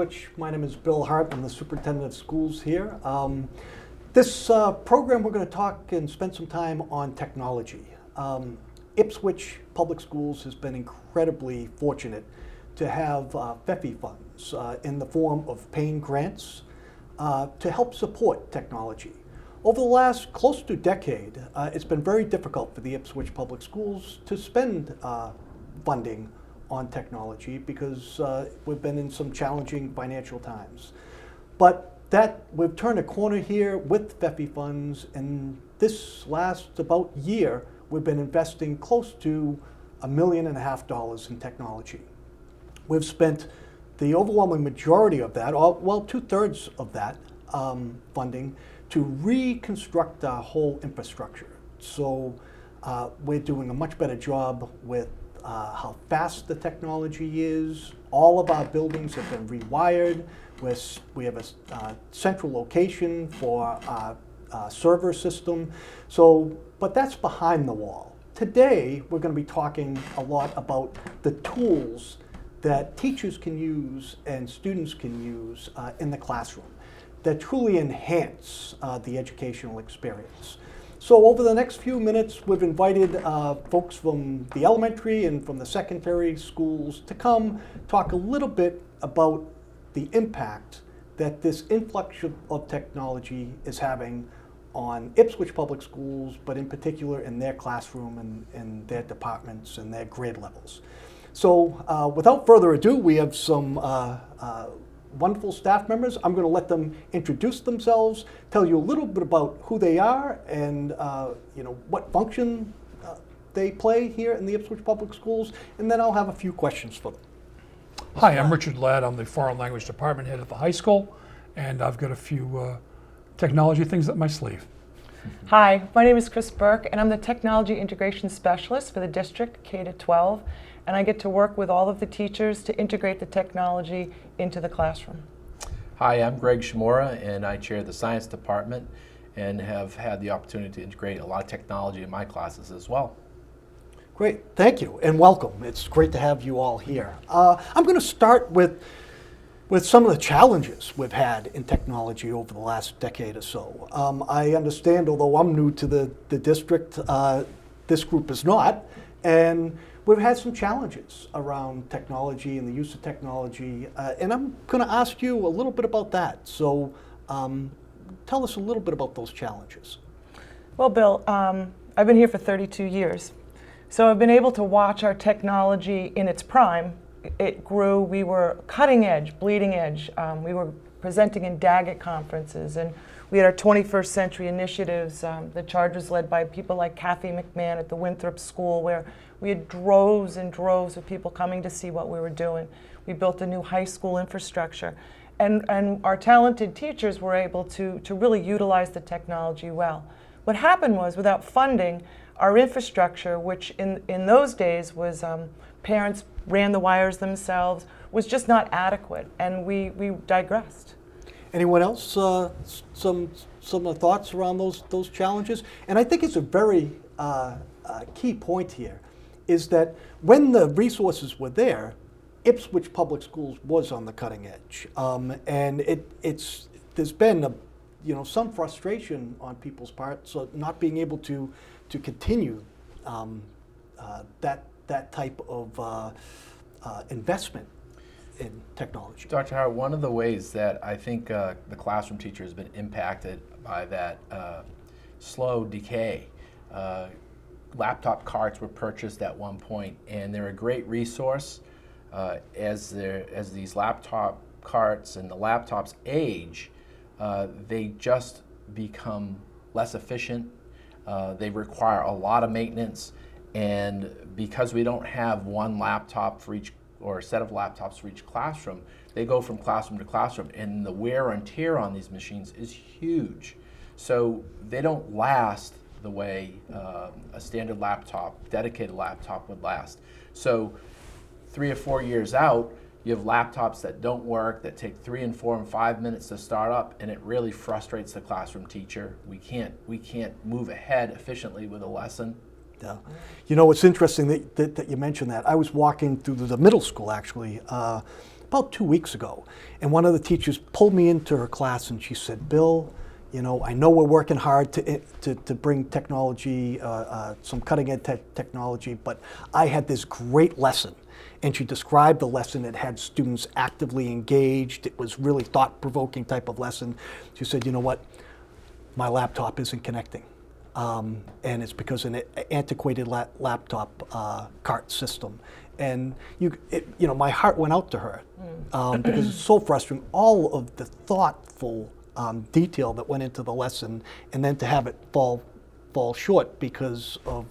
Ipswich. My name is Bill Hart. I'm the superintendent of schools here. This program, we're going to talk and spend some time on technology. Ipswich Public Schools has been incredibly fortunate to have FEFI funds in the form of paying grants to help support technology. Over the last close to decade, it's been very difficult for the Ipswich Public Schools to spend funding on technology because we've been in some challenging financial times. But we've turned a corner here with FEFI funds, and this last about year, we've been investing close to $1.5 million in technology. We've spent the overwhelming majority of that, well, 2/3 of that funding to reconstruct our whole infrastructure. So we're doing a much better job with how fast the technology is. All of our buildings have been rewired. We have a central location for our server system. But that's behind the wall. Today, we're going to be talking a lot about the tools that teachers can use and students can use in the classroom that truly enhance the educational experience. So over the next few minutes, we've invited folks from the elementary and from the secondary schools to come talk a little bit about the impact that this influx of technology is having on Ipswich Public Schools, but in particular in their classroom and their departments and their grade levels. So without further ado, we have some wonderful staff members. I'm going to let them introduce themselves, tell you a little bit about who they are and what function they play here in the Ipswich Public Schools, and then I'll have a few questions for them. Hi, I'm Richard Ladd. I'm the Foreign Language Department head at the high school, and I've got a few technology things up my sleeve. Hi, my name is Chris Burke, and I'm the Technology Integration Specialist for the district K-12, and I get to work with all of the teachers to integrate the technology into the classroom. Hi, I'm Greg Shimura, and I chair the Science Department and have had the opportunity to integrate a lot of technology in my classes as well. Great, thank you, and welcome. It's great to have you all here. I'm going to start with some of the challenges we've had in technology over the last decade or so. I understand, although I'm new to the district, this group is not, and we've had some challenges around technology and the use of technology, and I'm going to ask you a little bit about that. So tell us a little bit about those challenges. Well, Bill, I've been here for 32 years. So I've been able to watch our technology in its prime. It grew. We were cutting edge, bleeding edge. We were presenting in Daggett conferences, and we had our 21st century initiatives. The charge was led by people like Kathy McMahon at the Winthrop School, where we had droves and droves of people coming to see what we were doing. We built a new high school infrastructure, and our talented teachers were able to really utilize the technology well. What happened was, without funding, our infrastructure, which in those days was parents ran the wires themselves, was just not adequate, and we digressed. Anyone else? Some thoughts around those challenges? And I think it's a very key point here, is that when the resources were there, Ipswich Public Schools was on the cutting edge, and there's been some frustration on people's part, so not being able to continue that type of investment in technology. Dr. Howard, one of the ways that I think the classroom teacher has been impacted by that slow decay, laptop carts were purchased at one point, and they're a great resource as these laptop carts and the laptops age. They just become less efficient. They require a lot of maintenance, and because we don't have one laptop for each or a set of laptops for each classroom, they go from classroom to classroom, and the wear and tear on these machines is huge. So they don't last the way a standard laptop, dedicated laptop would last. So 3 or 4 years out, you have laptops that don't work, that take 3 and 4 and 5 minutes to start up, and it really frustrates the classroom teacher. We can't move ahead efficiently with a lesson. Yeah. You know, it's interesting that you mentioned that. I was walking through the middle school, actually, about 2 weeks ago. And one of the teachers pulled me into her class and she said, Bill, you know, I know we're working hard to bring technology, some cutting edge technology, but I had this great lesson. And she described the lesson. It had students actively engaged. It was really thought-provoking type of lesson. She said, you know what, my laptop isn't connecting. And it's because of an antiquated laptop cart system. And you know, my heart went out to her because it's so frustrating. All of the thoughtful detail that went into the lesson, and then to have it fall short because of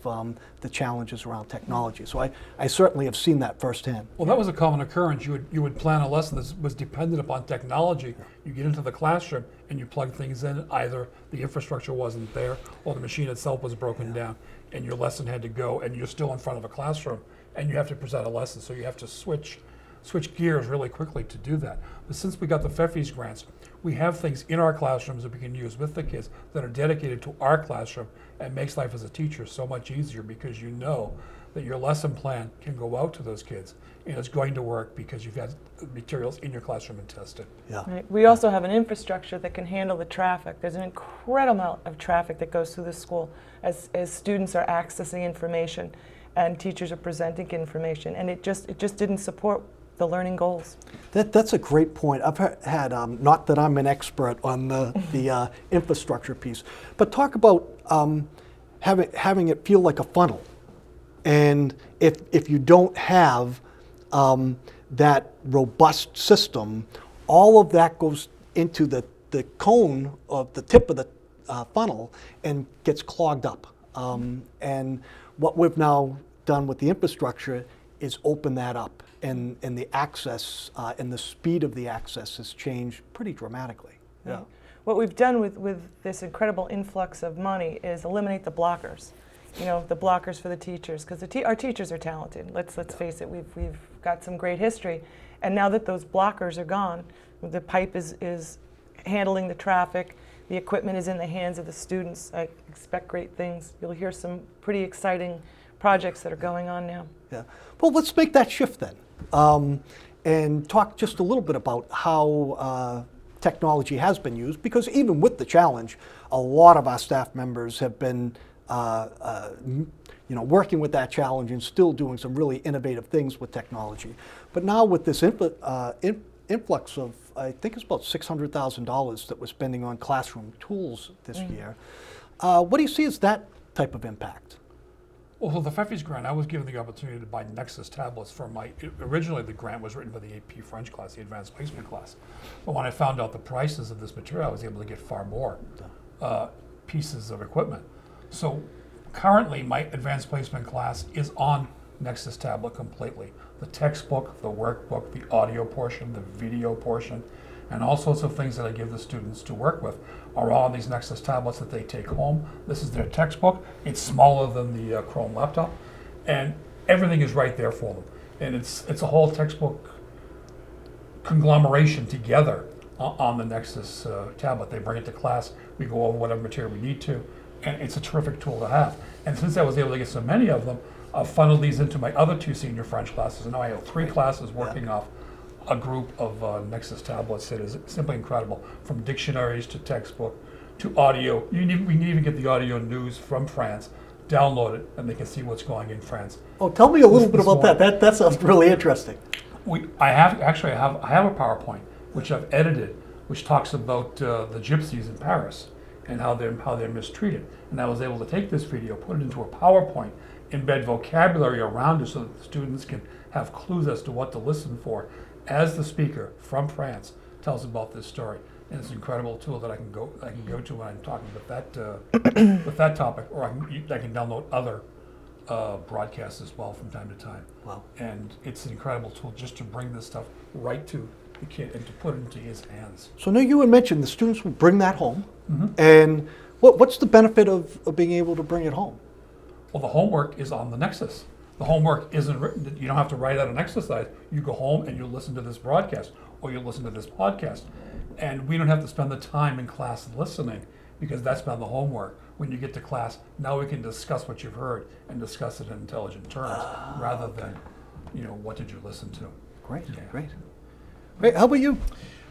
the challenges around technology. So I certainly have seen that firsthand. Well, that was a common occurrence. You would plan a lesson that was dependent upon technology. You get into the classroom and you plug things in. Either the infrastructure wasn't there or the machine itself was broken down, and your lesson had to go, and you're still in front of a classroom and you have to present a lesson. So you have to switch gears really quickly to do that. But since we got the FEFIS grants, we have things in our classrooms that we can use with the kids that are dedicated to our classroom, and makes life as a teacher so much easier because you know that your lesson plan can go out to those kids and it's going to work because you've got materials in your classroom and tested. Yeah. Right. We also have an infrastructure that can handle the traffic. There's an incredible amount of traffic that goes through the school as students are accessing information and teachers are presenting information, and it just didn't support the learning goals. That's a great point. I've had, not that I'm an expert on the infrastructure piece, but talk about having it feel like a funnel. And if you don't have that robust system, all of that goes into the cone of the tip of the funnel and gets clogged up. And what we've now done with the infrastructure is open that up. And the access and the speed of the access has changed pretty dramatically. Yeah. What we've done with this incredible influx of money is eliminate the blockers. You know, the blockers for the teachers, because our teachers are talented. Let's face it. We've got some great history, and now that those blockers are gone, the pipe is handling the traffic. The equipment is in the hands of the students. I expect great things. You'll hear some pretty exciting projects that are going on now. Yeah. Well, let's make that shift then. And talk just a little bit about how technology has been used, because even with the challenge, a lot of our staff members have been working with that challenge and still doing some really innovative things with technology. But now with this influx of, I think it's about $600,000 that we're spending on classroom tools this year, what do you see as that type of impact? Well, for the FEFIS grant, I was given the opportunity to buy Nexus tablets for originally the grant was written for the AP French class, the advanced placement class. But when I found out the prices of this material, I was able to get far more pieces of equipment. So currently my advanced placement class is on Nexus tablet completely. The textbook, the workbook, the audio portion, the video portion, and all sorts of things that I give the students to work with are all on these Nexus tablets that they take home. This is their textbook. It's smaller than the Chrome laptop, and everything is right there for them. And it's a whole textbook conglomeration together on the Nexus tablet. They bring it to class, we go over whatever material we need to, and it's a terrific tool to have. And since I was able to get so many of them, I've funneled these into my other two senior French classes, and now I have 3 classes working off a group of Nexus tablets that is simply incredible, from dictionaries to textbook to audio. We can even get the audio news from France, download it, and they can see what's going in France. Oh, tell me a little bit about that. That sounds really interesting. I have a PowerPoint which I've edited, which talks about the gypsies in Paris and how they're mistreated. And I was able to take this video, put it into a PowerPoint, embed vocabulary around it so that the students can have clues as to what to listen for as the speaker from France tells about this story. And it's an incredible tool that I can go to when I'm talking with that topic, or I can download other broadcasts as well from time to time. Wow. And it's an incredible tool just to bring this stuff right to the kid and to put it into his hands. So now you had mentioned the students will bring that home, and what's the benefit of being able to bring it home? Well, the homework is on the Nexus. The homework isn't written. You don't have to write out an exercise. You go home and you listen to this broadcast, or you listen to this podcast. And we don't have to spend the time in class listening, because that's been the homework. When you get to class, now we can discuss what you've heard and discuss it in intelligent terms, rather than, what did you listen to? Great, Yeah. great. Great. How about you?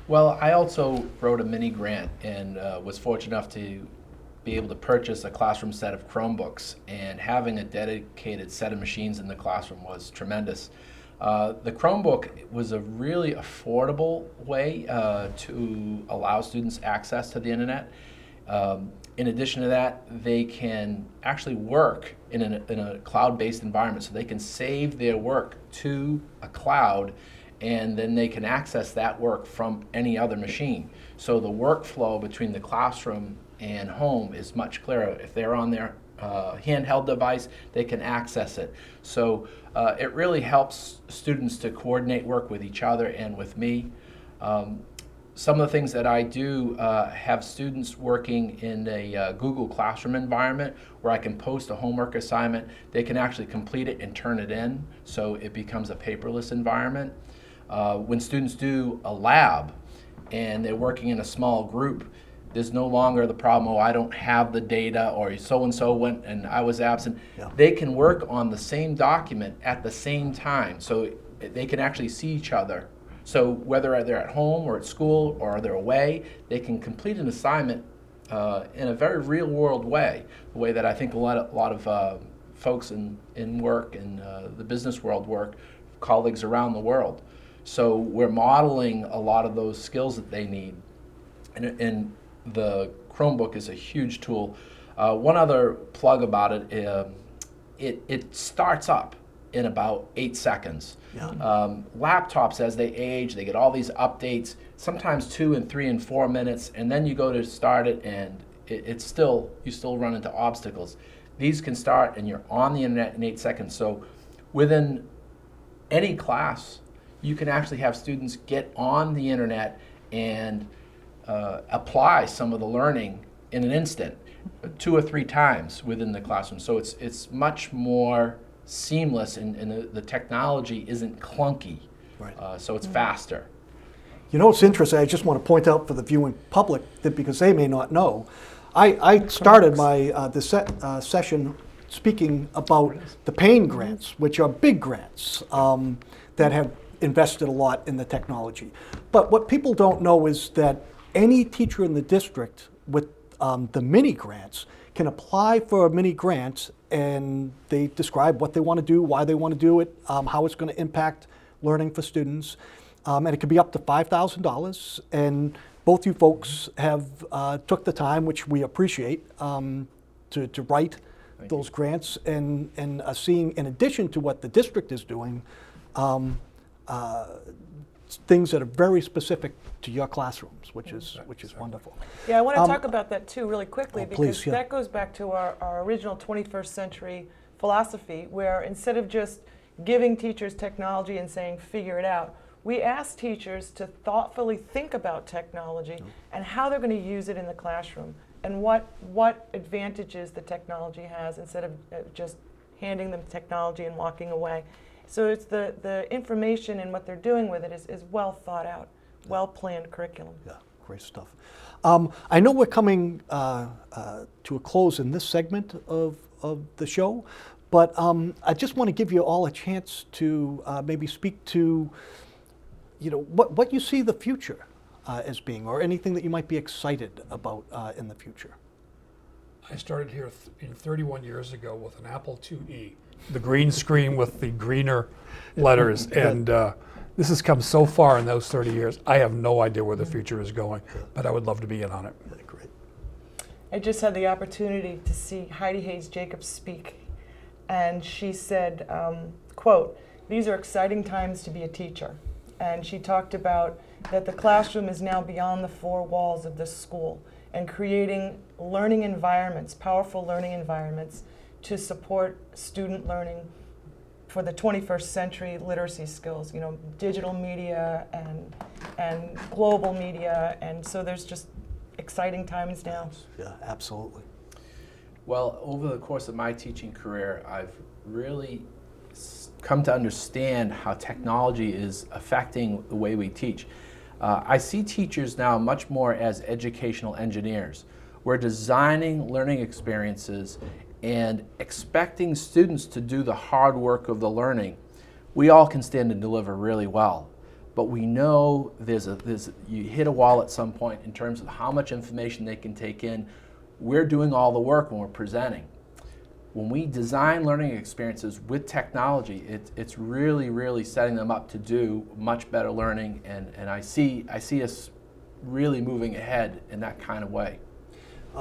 Well, I also wrote a mini grant and was fortunate enough to be able to purchase a classroom set of Chromebooks, and having a dedicated set of machines in the classroom was tremendous. The Chromebook was a really affordable way to allow students access to the internet. In addition to that, they can actually work in a cloud-based environment, so they can save their work to a cloud, and then they can access that work from any other machine. So the workflow between the classroom and home is much clearer. If they're on their handheld device, they can access it. So it really helps students to coordinate work with each other and with me. Some of the things that I do have students working in a Google Classroom environment where I can post a homework assignment. They can actually complete it and turn it in, so it becomes a paperless environment. When students do a lab and they're working in a small group, there's no longer the problem, oh, I don't have the data, or so-and-so went and I was absent. Yeah. They can work on the same document at the same time, so they can actually see each other. So whether they're at home or at school or they're away, they can complete an assignment in a very real-world way, the way that I think a lot of folks in work and the business world work, colleagues around the world. So we're modeling a lot of those skills that they need, and the Chromebook is a huge tool. One other plug about it, it starts up in about 8 seconds. Yeah. Laptops, as they age, they get all these updates, sometimes 2 and 3 and 4 minutes, and then you go to start it and you still run into obstacles. These can start and you're on the internet in 8 seconds. So within any class, you can actually have students get on the internet and apply some of the learning in an instant, 2 or 3 times within the classroom. So it's much more seamless, and the technology isn't clunky. Right. So it's faster. You know, it's interesting. I just want to point out for the viewing public that, because they may not know, I started my session speaking about the PAIN grants, which are big grants that have invested a lot in the technology. But what people don't know is that any teacher in the district with the mini grants can apply for mini grants, and they describe what they want to do, why they want to do it, how it's going to impact learning for students. And it can be up to $5,000. And both you folks have took the time, which we appreciate, to write those grants, and seeing, in addition to what the district is doing, things that are very specific to your classrooms, which is wonderful. Yeah, I want to talk about that too really quickly, because please, yeah. that goes back to our original 21st century philosophy, where instead of just giving teachers technology and saying figure it out, we ask teachers to thoughtfully think about technology and how they're going to use it in the classroom, and what advantages the technology has, instead of just handing them technology and walking away. So it's the information and what they're doing with it is well thought out, well planned curriculum. Yeah, great stuff. I know we're coming to a close in this segment of the show, but I just want to give you all a chance to maybe speak to, what you see the future as being, or anything that you might be excited about in the future. I started here 31 years ago with an Apple IIe, the green screen with the greener letters, and this has come so far in those 30 years. I have no idea where the future is going, but I would love to be in on it. Yeah, great. I just had the opportunity to see Heidi Hayes Jacobs speak, and she said, quote, "These are exciting times to be a teacher." And she talked about that the classroom is now beyond the 4 walls of this school, and creating learning environments, powerful learning environments, to support student learning for the 21st century literacy skills, digital media and global media, and so there's just exciting times now. Yeah, absolutely. Well, over the course of my teaching career, I've really come to understand how technology is affecting the way we teach. I see teachers now much more as educational engineers. We're designing learning experiences and expecting students to do the hard work of the learning. We all can stand and deliver really well, but we know you hit a wall at some point in terms of how much information they can take in. We're doing all the work when we're presenting. When we design learning experiences with technology, it's really, really setting them up to do much better learning, and I see us really moving ahead in that kind of way.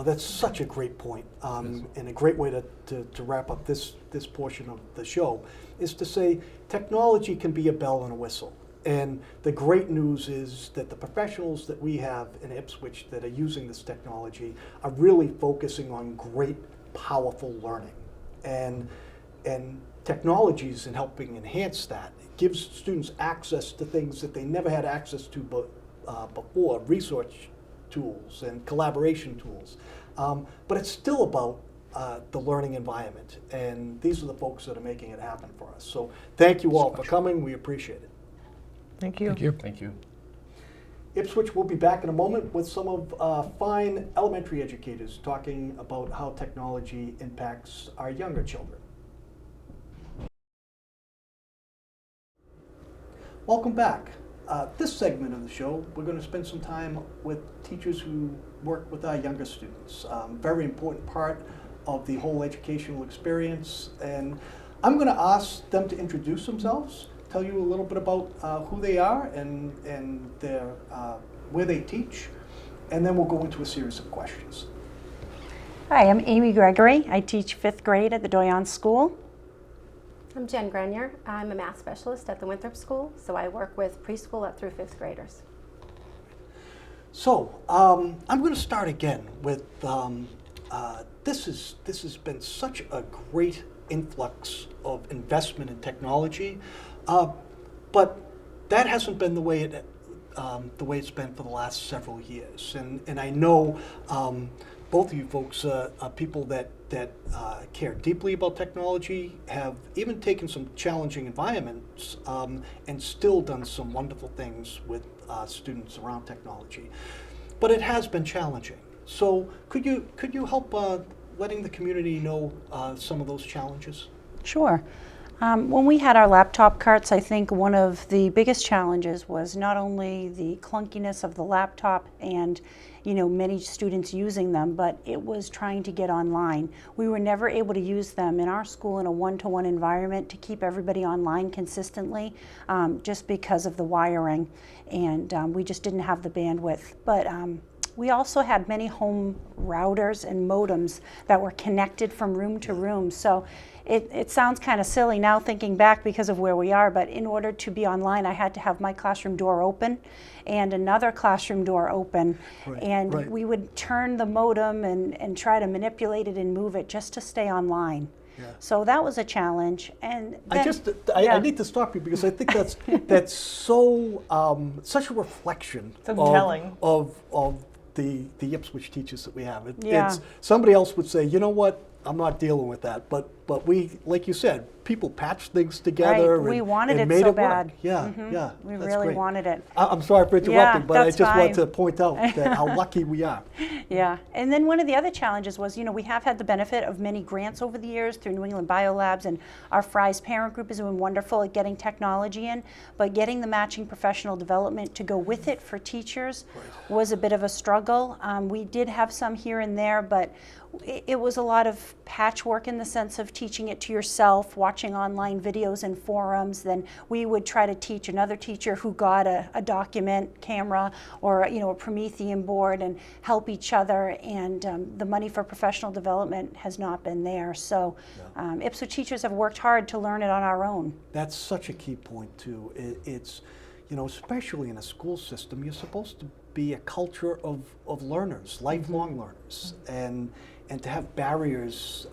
That's such a great point, and a great way to wrap up this portion of the show is to say technology can be a bell and a whistle. And the great news is that the professionals that we have in Ipswich that are using this technology are really focusing on great, powerful learning. And technologies in helping enhance that. It gives students access to things that they never had access to before, research tools and collaboration tools. But it's still about the learning environment, and these are the folks that are making it happen for us. So thank you all for coming. We appreciate it. Thank you. Thank you. Thank you. Ipswich will be back in a moment with some of fine elementary educators talking about how technology impacts our younger children. Welcome back. This segment of the show, we're going to spend some time with teachers who work with our younger students. Very important part of the whole educational experience. And I'm going to ask them to introduce themselves, tell you a little bit about who they are and their, where they teach, and then we'll go into a series of questions. Hi, I'm Amy Gregory. I teach 5th grade at the Doyon School. I'm Jen Grenier. I'm a math specialist at the Winthrop School, so I work with preschool up through 5th graders. So I'm going to start again with this has been such a great influx of investment in technology, but that hasn't been the way it's been for the last several years. And I know both of you folks are people that care deeply about technology, have even taken some challenging environments and still done some wonderful things with students around technology. But it has been challenging. So could you help letting the community know some of those challenges? Sure. When we had our laptop carts, I think one of the biggest challenges was not only the clunkiness of the laptop and many students using them, but it was trying to get online. We were never able to use them in our school in a one-to-one environment to keep everybody online consistently, just because of the wiring, and we just didn't have the bandwidth. But we also had many home routers and modems that were connected from room to room. So it sounds kind of silly now thinking back because of where we are, but in order to be online, I had to have my classroom door open and another classroom door open. And we would turn the modem and try to manipulate it and move it just to stay online. Yeah. So that was a challenge. And then, I need to stop you because I think that's so such a reflection of the Ipswich teachers that we have. It's somebody else would say, you know what, I'm not dealing with that. But we, like you said, people patched things together. Right. We wanted and it made so it bad. Work. Yeah, yeah. We really wanted it. I'm sorry for interrupting, but I just fine. want to point out that how lucky we are. Yeah, and then one of the other challenges was, we have had the benefit of many grants over the years through New England Biolabs, and our Fry's parent group has been wonderful at getting technology in, but getting the matching professional development to go with it for teachers was a bit of a struggle. We did have some here and there, but it was a lot of patchwork in the sense of teaching it to yourself, watching online videos and forums. Then we would try to teach another teacher who got a document camera or a Promethean board and help each other. And the money for professional development has not been there. So Ipswich teachers have worked hard to learn it on our own. That's such a key point too. It's especially in a school system, you're supposed to be a culture of learners, lifelong learners, and to have barriers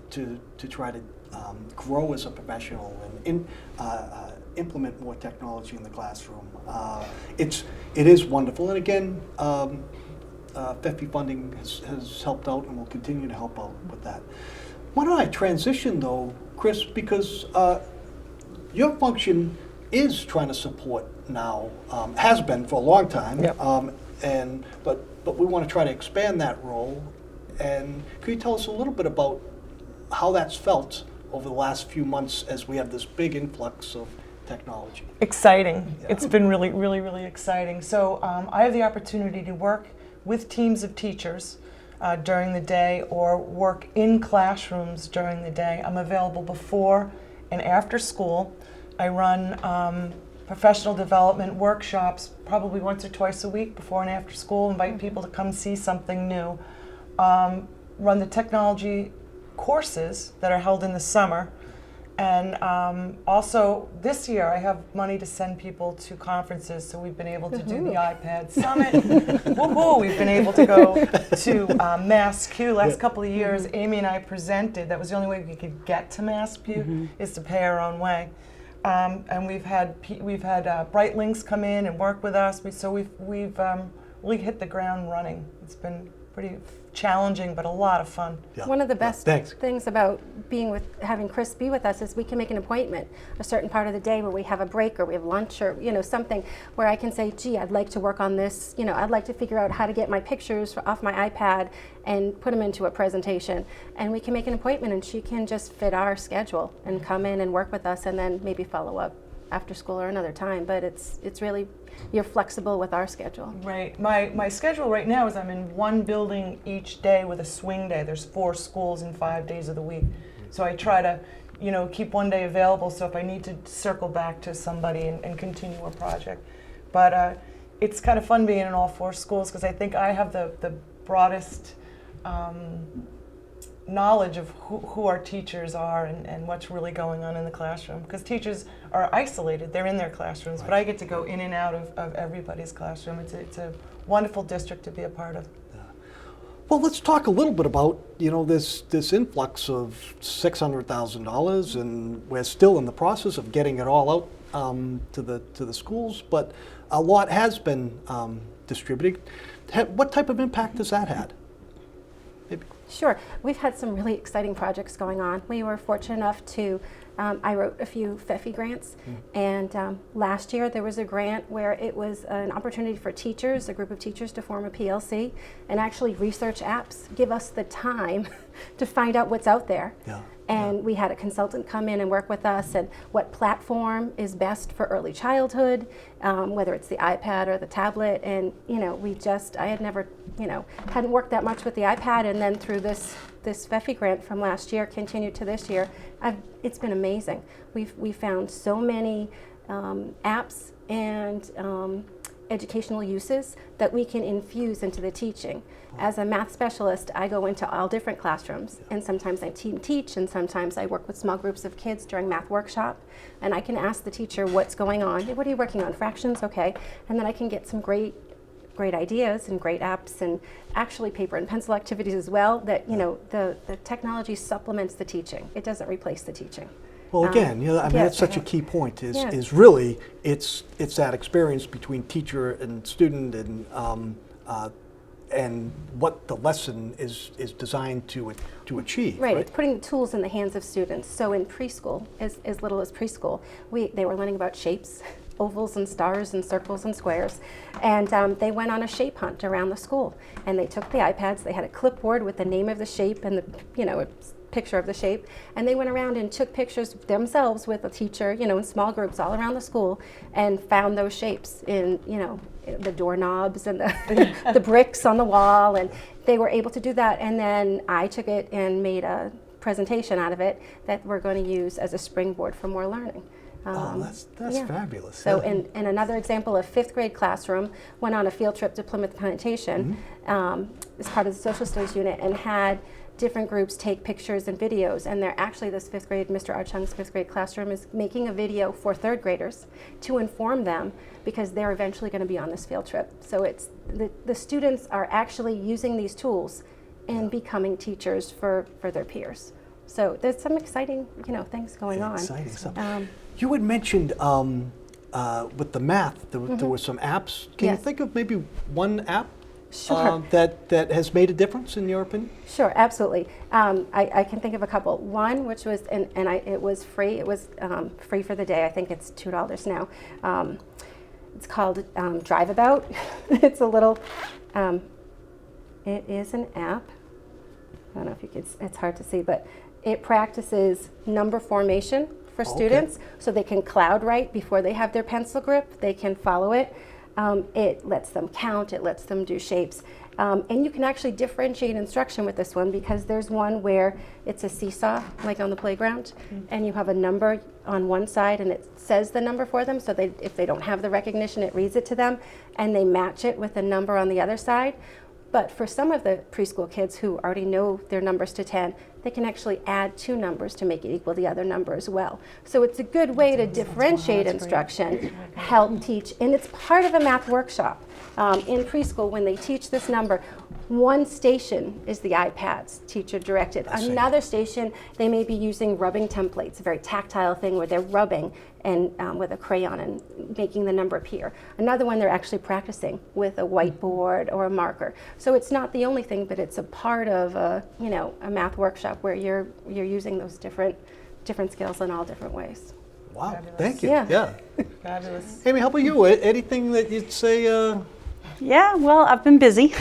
to try to grow as a professional and implement more technology in the classroom. It is wonderful, and again, FEFI funding has helped out and will continue to help out with that. Why don't I transition though, Chris, because your function is trying to support now, has been for a long time, but we want to try to expand that role. And could you tell us a little bit about how that's felt over the last few months as we have this big influx of technology? Exciting. It's been really, really, really exciting. So I have the opportunity to work with teams of teachers during the day or work in classrooms during the day. I'm available before and after school. I run professional development workshops probably once or twice a week before and after school, invite people to come see something new. Run the technology courses that are held in the summer. And also this year I have money to send people to conferences, so we've been able to do the iPad Summit. Woohoo! We've been able to go to MassQ. Last couple of years, Amy and I presented. That was the only way we could get to MassQ, is to pay our own way. And we've had Bright Links come in and work with us. We've really hit the ground running. It's been pretty challenging, but a lot of fun. Yeah. One of the best Thanks. things about having Chris be with us is we can make an appointment a certain part of the day where we have a break or we have lunch or something where I can say, gee, I'd like to work on this. I'd like to figure out how to get my pictures off my iPad and put them into a presentation. And we can make an appointment, and she can just fit our schedule and come in and work with us, and then maybe follow up after school or another time. But it's really, you're flexible with our schedule. Right. My schedule right now is I'm in one building each day with a swing day. There's 4 schools in 5 days of the week. So I try to, keep one day available, so if I need to circle back to somebody and continue a project. But it's kind of fun being in all 4 schools, because I think I have the broadest knowledge of who our teachers are and what's really going on in the classroom, because teachers are isolated. They're in their classrooms, but I get to go in and out of everybody's classroom. It's a wonderful district to be a part of. Well, let's talk a little bit about this influx of $600,000, and we're still in the process of getting it all out to the schools, but a lot has been distributed. What type of impact has that had? Maybe. Sure. We've had some really exciting projects going on. We were fortunate enough to, I wrote a few FEFI grants, and last year there was a grant where it was an opportunity for teachers, a group of teachers, to form a PLC and actually research apps, give us the time to find out what's out there. Yeah. And we had a consultant come in and work with us, and what platform is best for early childhood, whether it's the iPad or the tablet. And I had never, hadn't worked that much with the iPad, and then through this FEFI grant from last year, continued to this year, it's been amazing. We found so many apps and educational uses that we can infuse into the teaching. As a math specialist, I go into all different classrooms, and sometimes I teach, and sometimes I work with small groups of kids during math workshop, and I can ask the teacher what's going on. What are you working on? Fractions? Okay. And then I can get some great ideas and great apps, and actually paper and pencil activities as well, that the technology supplements the teaching. It doesn't replace the teaching. Well, again, yes, that's such a key point. Yes. Is really it's that experience between teacher and student, and what the lesson is designed to achieve. Right. It's putting the tools in the hands of students. So in preschool, as little as preschool, they were learning about shapes, ovals and stars and circles and squares, and they went on a shape hunt around the school. And they took the iPads. They had a clipboard with the name of the shape and a picture of the shape, and they went around and took pictures themselves with a teacher, in small groups all around the school, and found those shapes in, the doorknobs and the bricks on the wall, and they were able to do that. And then I took it and made a presentation out of it that we're going to use as a springboard for more learning. That's fabulous. So, and another example, a 5th grade classroom went on a field trip to Plymouth Plantation as part of the social studies unit, and had different groups take pictures and videos. And they're actually, this 5th grade, Mr. Archung's 5th grade classroom is making a video for 3rd graders to inform them, because they're eventually going to be on this field trip. So it's the students are actually using these tools and becoming teachers for their peers. So there's some exciting, things going on. Exciting stuff. You had mentioned with the math, there were some apps. Can you think of maybe one app Sure. that has made a difference in your opinion? Sure, absolutely. I can think of a couple. One, which was, it was free. It was free for the day. I think it's $2 now. It's called Drive About. It's a little, it is an app. I don't know if you could, it's hard to see, but it practices number formation for students, so they can cloud write before they have their pencil grip. They can follow it. It lets them count, it lets them do shapes. And you can actually differentiate instruction with this one, because there's one where it's a seesaw, like on the playground, and you have a number on one side and it says the number for them, so if they don't have the recognition, it reads it to them, and they match it with a number on the other side. But for some of the preschool kids who already know their numbers to 10, they can actually add 2 numbers to make it equal the other number as well. So it's a good way to differentiate instruction, help teach, and it's part of a math workshop. In preschool, when they teach this number, one station is the iPads, teacher directed. Another station, they may be using rubbing templates, a very tactile thing where they're rubbing and with a crayon and making the number appear. Another one, they're actually practicing with a whiteboard or a marker. So it's not the only thing, but it's a part of a math workshop where you're using those different skills in all different ways. Wow, Fabulous. thank you. Yeah. Fabulous. Amy, how about you? Anything that you'd say? Yeah, well, I've been busy.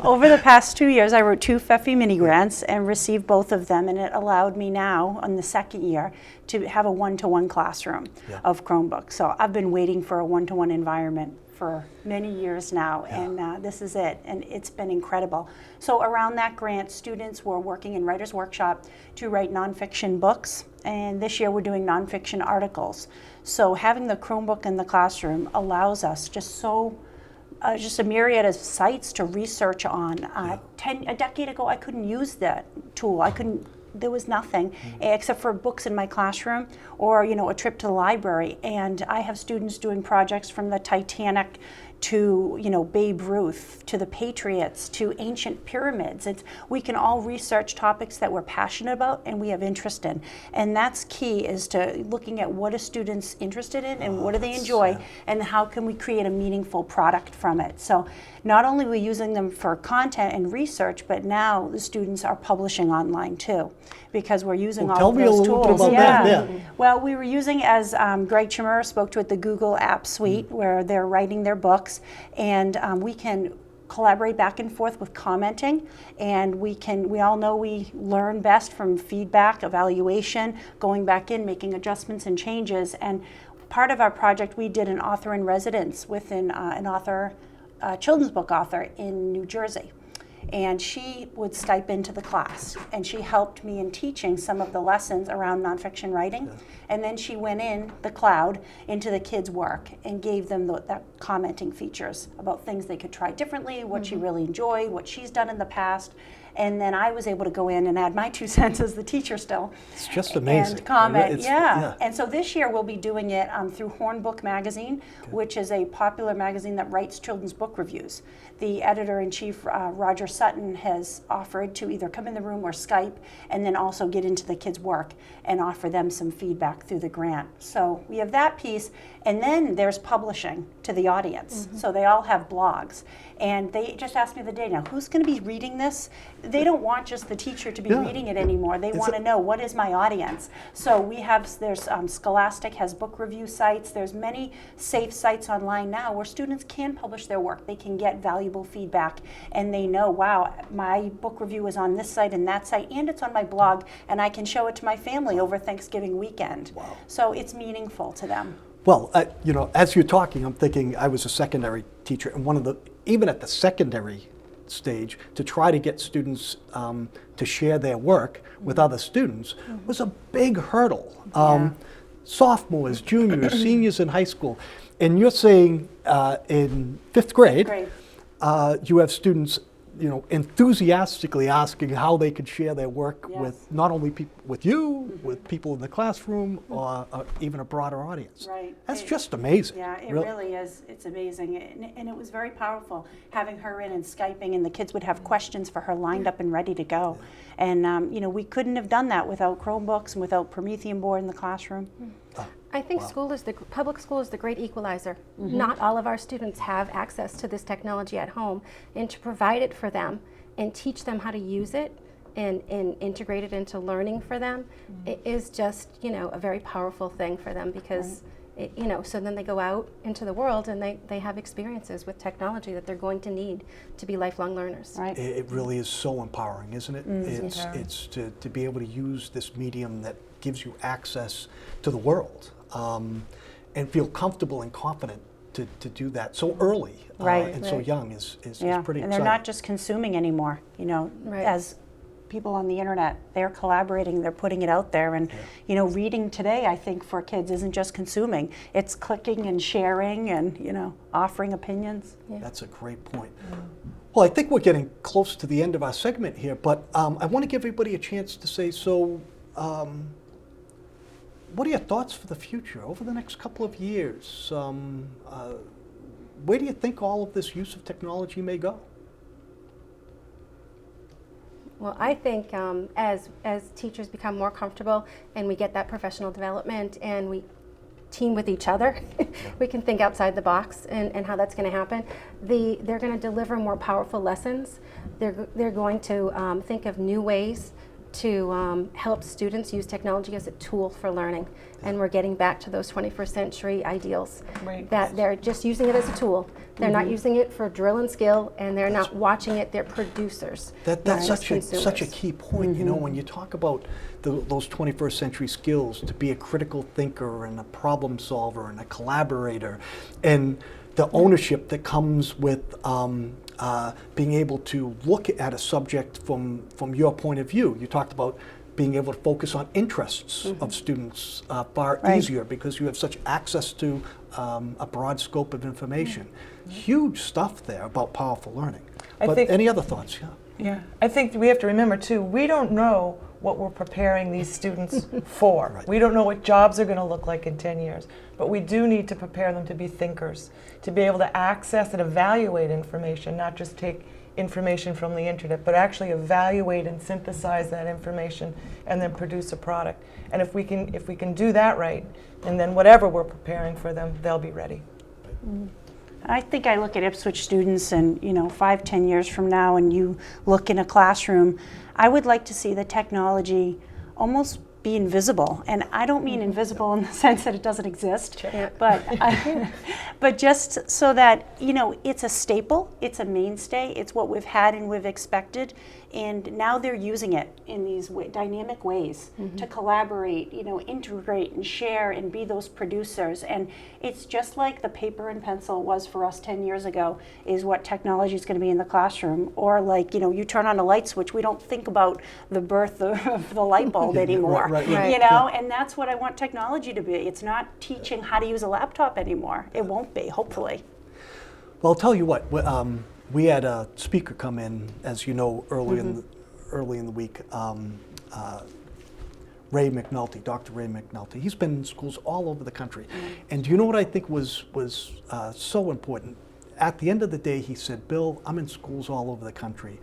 Over the past 2 years, I wrote 2 FEFI mini grants and received both of them, and it allowed me now, on the second year, to have a one-to-one classroom of Chromebooks. So I've been waiting for a one-to-one environment for many years now, and this is it, and it's been incredible. So around that grant, students were working in Writer's Workshop to write nonfiction books, and this year we're doing nonfiction articles. So having the Chromebook in the classroom allows us just a myriad of sites to research on. A decade ago, I couldn't use that tool. There was nothing except for books in my classroom or a trip to the library. And I have students doing projects from the Titanic to Babe Ruth, to the Patriots, to ancient pyramids. We can all research topics that we're passionate about and we have interest in. And that's key, is to looking at what are students interested in and what do they enjoy, and how can we create a meaningful product from it. So not only are we using them for content and research, but now the students are publishing online too, because we're using all of those tools. Tell me a little bit about that. Yeah. Well, we were using, as Greg Chimera spoke to it, the Google App Suite, where they're writing their books, and we can collaborate back and forth with commenting, and we all know we learn best from feedback, evaluation, going back in, making adjustments and changes. And part of our project, we did an author in residence with an author, children's book author in New Jersey. And she would Skype into the class, and she helped me in teaching some of the lessons around nonfiction writing. And then she went in the cloud into the kids' work and gave them that commenting features about things they could try differently, what she really enjoyed, what she's done in the past. And then I was able to go in and add my 2 cents as the teacher still. It's just amazing. And comment, yeah. And so this year we'll be doing it through Hornbook Magazine, which is a popular magazine that writes children's book reviews. The editor-in-chief, Roger Sutton, has offered to either come in the room or Skype, and then also get into the kids' work and offer them some feedback through the grant. So we have that piece, and then there's publishing to the audience. So they all have blogs. And they just asked me the other day, now who's going to be reading this? They don't want just the teacher to be reading it anymore. They want to know, what is my audience? So there's Scholastic has book review sites. There's many safe sites online now where students can publish their work. They can get valuable feedback, and they know, wow, my book review is on this site and that site, and it's on my blog, and I can show it to my family over Thanksgiving weekend. Wow. So it's meaningful to them. Well, as you're talking, I'm thinking I was a secondary teacher, and even at the secondary stage, to try to get students to share their work with other students was a big hurdle. Sophomores, juniors, seniors in high school. And you're saying in 5th grade, you have students enthusiastically asking how they could share their work with not only with you, with people in the classroom, or even a broader audience. Right. That's just amazing. Yeah, it really is. It's amazing. And it was very powerful having her in and Skyping, and the kids would have questions for her lined up and ready to go. And, we couldn't have done that without Chromebooks and without Promethean board in the classroom. I think public school is the great equalizer. Not all of our students have access to this technology at home, and to provide it for them and teach them how to use it and integrate it into learning for them, it is just a very powerful thing for them, because so then they go out into the world and they have experiences with technology that they're going to need to be lifelong learners. Right. It really is so empowering, isn't it? It's to be able to use this medium that gives you access to the world, and feel comfortable and confident to do that so early Right. and so Right. young is Yeah, pretty and exciting. they're not just consuming anymore, you know, Right. as people on the internet, they're collaborating, they're putting it out there, and you know, reading today, I think for kids isn't just consuming, it's clicking and sharing and, you know, offering opinions. That's a great point. Well, I think we're getting close to the end of our segment here, but I want to give everybody a chance to say, so what are your thoughts for the future over the next couple of years? Where do you think all of this use of technology may go? Well, I think as teachers become more comfortable and we get that professional development and we team with each other, we can think outside the box and how that's going to happen. They're going to deliver more powerful lessons. They're going to think of new ways to help students use technology as a tool for learning. And we're getting back to those 21st century ideals. Right. That they're just using it as a tool. They're not using it for drill and skill, and they're not watching it, they're producers. That's not just such a consumers. key point. You know, when you talk about those 21st century skills, to be a critical thinker and a problem solver and a collaborator, and the ownership that comes with being able to look at a subject from your point of view. You talked about being able to focus on interests of students far easier because you have such access to a broad scope of information. Huge stuff there about powerful learning. I But think- any other thoughts? Yeah. Yeah, I think we have to remember too, we don't know what we're preparing these students for. Right. We don't know what jobs are going to look like in 10 years, but we do need to prepare them to be thinkers, to be able to access and evaluate information, not just take information from the internet, but actually evaluate and synthesize that information and then produce a product. And if we can do that right, and then whatever we're preparing for them, they'll be ready. I think I look at Ipswich students and, you know, 5-10 years from now and you look in a classroom, I would like to see the technology almost be invisible. And I don't mean invisible in the sense that it doesn't exist, but just so that, you know, it's a staple, it's a mainstay, it's what we've had and we've expected. And now they're using it in these dynamic ways to collaborate, you know, integrate and share and be those producers. And it's just like the paper and pencil was for us 10 years ago, is what technology is going to be in the classroom. Or like, you know, you turn on a light switch, we don't think about the birth of the light bulb anymore, right. you know, and that's what I want technology to be. It's not teaching how to use a laptop anymore. It won't be, hopefully. Well, I'll tell you what. We had a speaker come in, as you know, early in the week. Ray McNulty, Dr. Ray McNulty. He's been in schools all over the country, and do you know what I think was so important? At the end of the day, he said, "Bill, I'm in schools all over the country.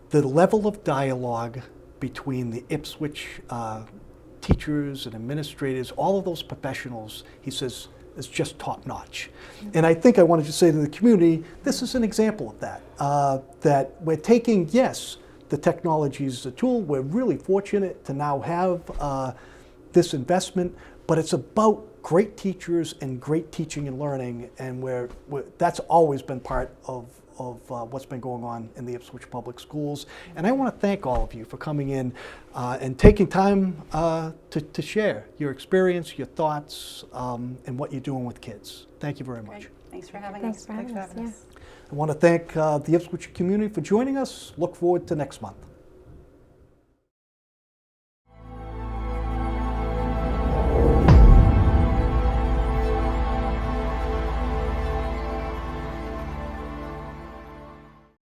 The level of dialogue between the Ipswich teachers and administrators, all of those professionals," he says, is just top notch. And I think I wanted to say to the community, this is an example of that. That we're taking, yes, the technology is a tool. We're really fortunate to now have this investment, but it's about great teachers and great teaching and learning, and that's always been part of what's been going on in the Ipswich Public Schools. And I want to thank all of you for coming in and taking time to share your experience, your thoughts, and what you're doing with kids. Thank you very much. Great. Thanks for having Thanks us. for having us. Yeah. I want to thank the Ipswich community for joining us. Look forward to next month.